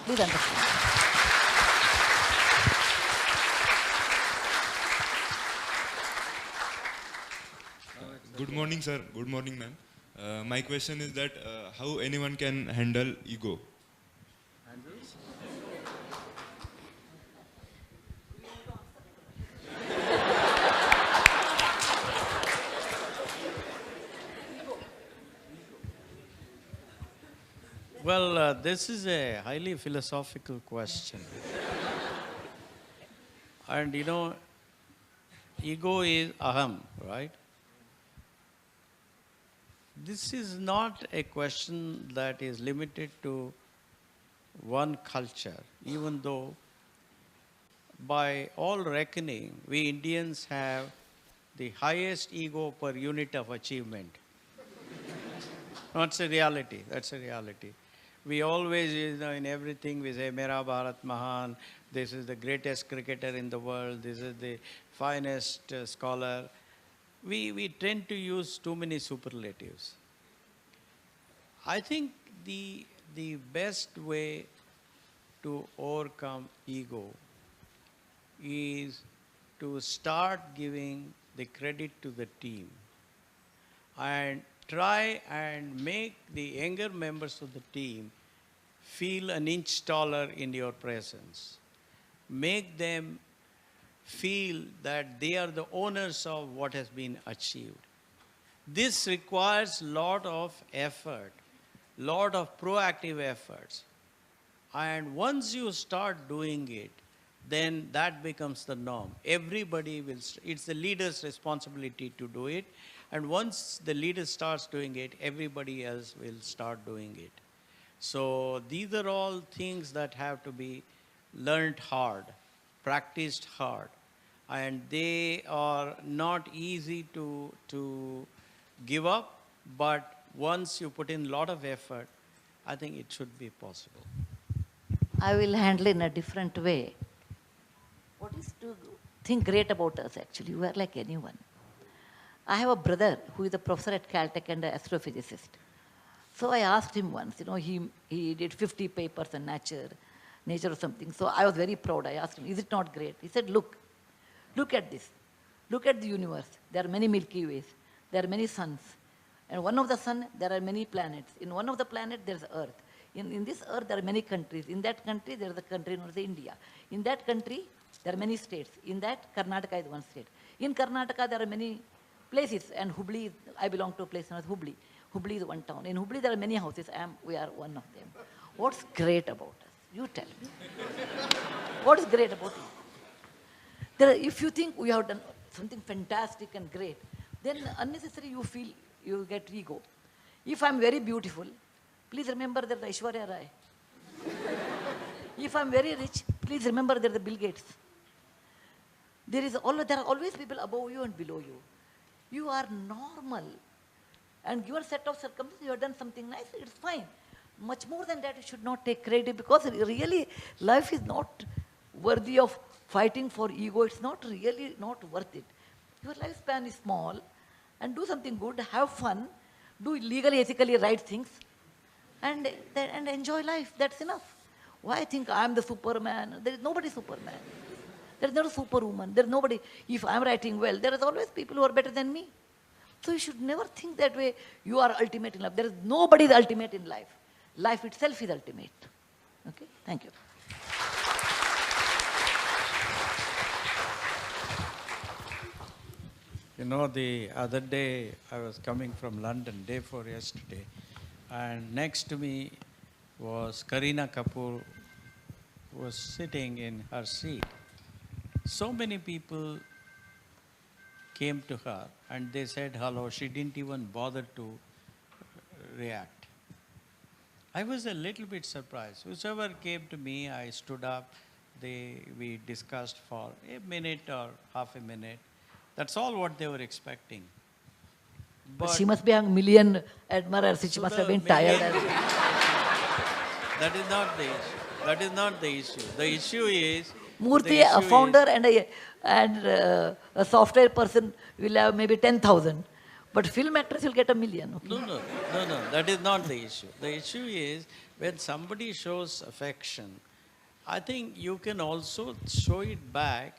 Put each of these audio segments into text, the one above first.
Please understand. Good morning, sir. Good morning, ma'am. My question is that how anyone can handle ego? Well, this is a highly philosophical question. And you know, ego is aham, right? This is not a question that is limited to one culture, even though by all reckoning, we Indians have the highest ego per unit of achievement. That's a reality. That's a reality. We always, in everything, we say, Mera Bharat Mahan, this is the greatest cricketer in the world, this is the finest scholar. We tend to use too many superlatives. I think the best way to overcome ego is to start giving the credit to the team and try and make the younger members of the team feel an inch taller in your presence. Make them feel that they are the owners of what has been achieved. This requires a lot of effort, lot of proactive efforts. And once you start doing it, then that becomes the norm. Everybody will, it's the leader's responsibility to do it. And once the leader starts doing it, everybody else will start doing it. So these are all things that have to be learned hard, practiced hard. And they are not easy to give up, but once you put in a lot of effort, I think it should be possible. I will handle in a different way. What is to think great about us actually? We are like anyone. I have a brother who is a professor at Caltech and an astrophysicist. So I asked him once, he did 50 papers on nature or something. So I was very proud. I asked him, is it not great? He said, look at this. Look at the universe. There are many Milky Ways. There are many suns. And one of the sun, there are many planets. In one of the planets, there's Earth. In this Earth, there are many countries. In that country, there is a country known as India. In that country, there are many states. In that, Karnataka is one state. In Karnataka, there are many places. And Hubli, I belong to a place known as Hubli. Hubli is one town. In Hubli, there are many houses. We are one of them. What's great about us? You tell me. What is great about it? If you think we have done something fantastic and great, then unnecessarily you feel you get ego. If I'm very beautiful, please remember there's Aishwarya Rai. If I'm very rich, please remember there's the Bill Gates. There are always people above you and below you. You are normal. And given set of circumstances, you have done something nice, it's fine. Much more than that, you should not take credit because really life is not worthy of fighting for ego. It's not really not worth it. Your lifespan is small and do something good, have fun, do legally, ethically right things and enjoy life. That's enough. Why think I'm the Superman? There is nobody Superman. There is no superwoman. There is nobody. If I'm writing well, there is always people who are better than me. So you should never think that way. You are ultimate in life. There is nobody the ultimate in life. Life itself is ultimate. Okay? Thank you. You know, the other day I was coming from London, day before yesterday, and next to me was Kareena Kapoor, who was sitting in her seat. So many people came to her and they said hello. She didn't even bother to react. I was a little bit surprised. Whoever came to me, I stood up. We discussed for a minute or half a minute. That's all what they were expecting. But she must be a million admirers. She must have been tired. That is not the issue. That is not the issue. The issue is... Murthy, a founder and a software person will have maybe 10,000. But film actors will get 1 million. Okay? No. That is not the issue. The issue is when somebody shows affection, I think you can also show it back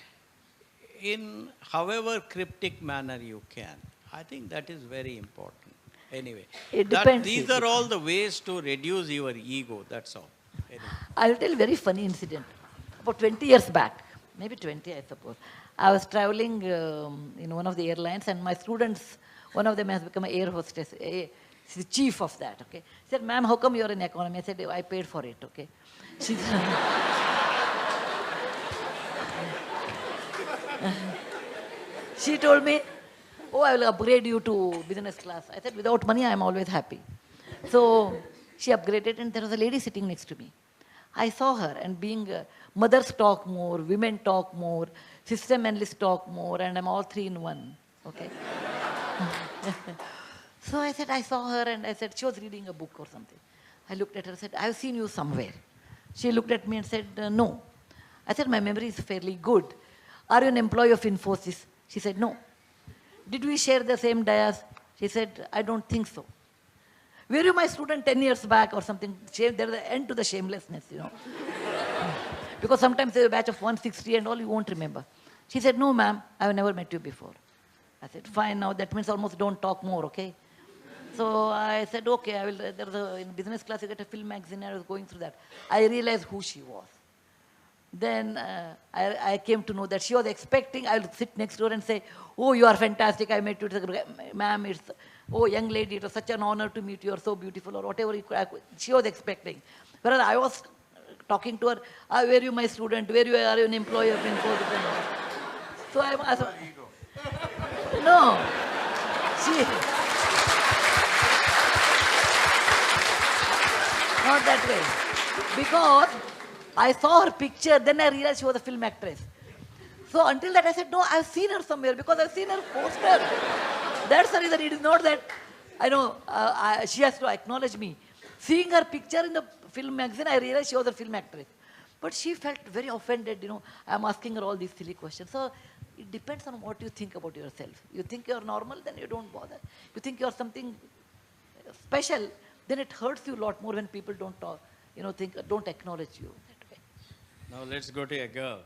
in however cryptic manner you can. I think that is very important. Anyway, It depends. these are all the ways to reduce your ego, that's all. Anyway. I'll tell a very funny incident. About 20 years back, maybe 20, I suppose. I was traveling in one of the airlines, and my students, one of them has become an air hostess. She's the chief of that, okay? She said, ma'am, how come you're in economy? I said, I paid for it, okay? She she told me, oh, I will upgrade you to business class. I said, without money, I'm always happy. So she upgraded, and there was a lady sitting next to me. I saw her, and being mothers talk more, women talk more, system analysts talk more, and I'm all three in one, okay? So I said, I saw her, and I said, she was reading a book or something. I looked at her and said, I've seen you somewhere. She looked at me and said, no. I said, my memory is fairly good. Are you an employee of Infosys? She said, no. Did we share the same dais? She said, I don't think so. Were you my student 10 years back or something? There's an end to the shamelessness, you know. Because sometimes there's a batch of 160 and all, you won't remember. She said, no, ma'am, I've never met you before. I said, fine, now that means almost don't talk more, okay? So I said, okay, I will. In business class, you get a film magazine, and I was going through that. I realized who she was. Then I came to know that she was expecting I will sit next to her and say, oh, you are fantastic, I met you. Ma'am, oh, young lady, it was such an honor to meet you, you're so beautiful, or whatever she was expecting. Whereas I was talking to her, were you my student, are you an employee of Infosys? So I was, no, not that way. Because I saw her picture, then I realized she was a film actress. So until that I said, no, I've seen her somewhere because I've seen her poster. That's the reason. It is not that, I know, she has to acknowledge me. Seeing her picture in the film magazine, I realized she was a film actress. But she felt very offended, you know, I'm asking her all these silly questions. So it depends on what you think about yourself. You think you're normal, then you don't bother. You think you're something special, then it hurts you a lot more when people don't talk, you know, don't acknowledge you. Now let's go to a girl.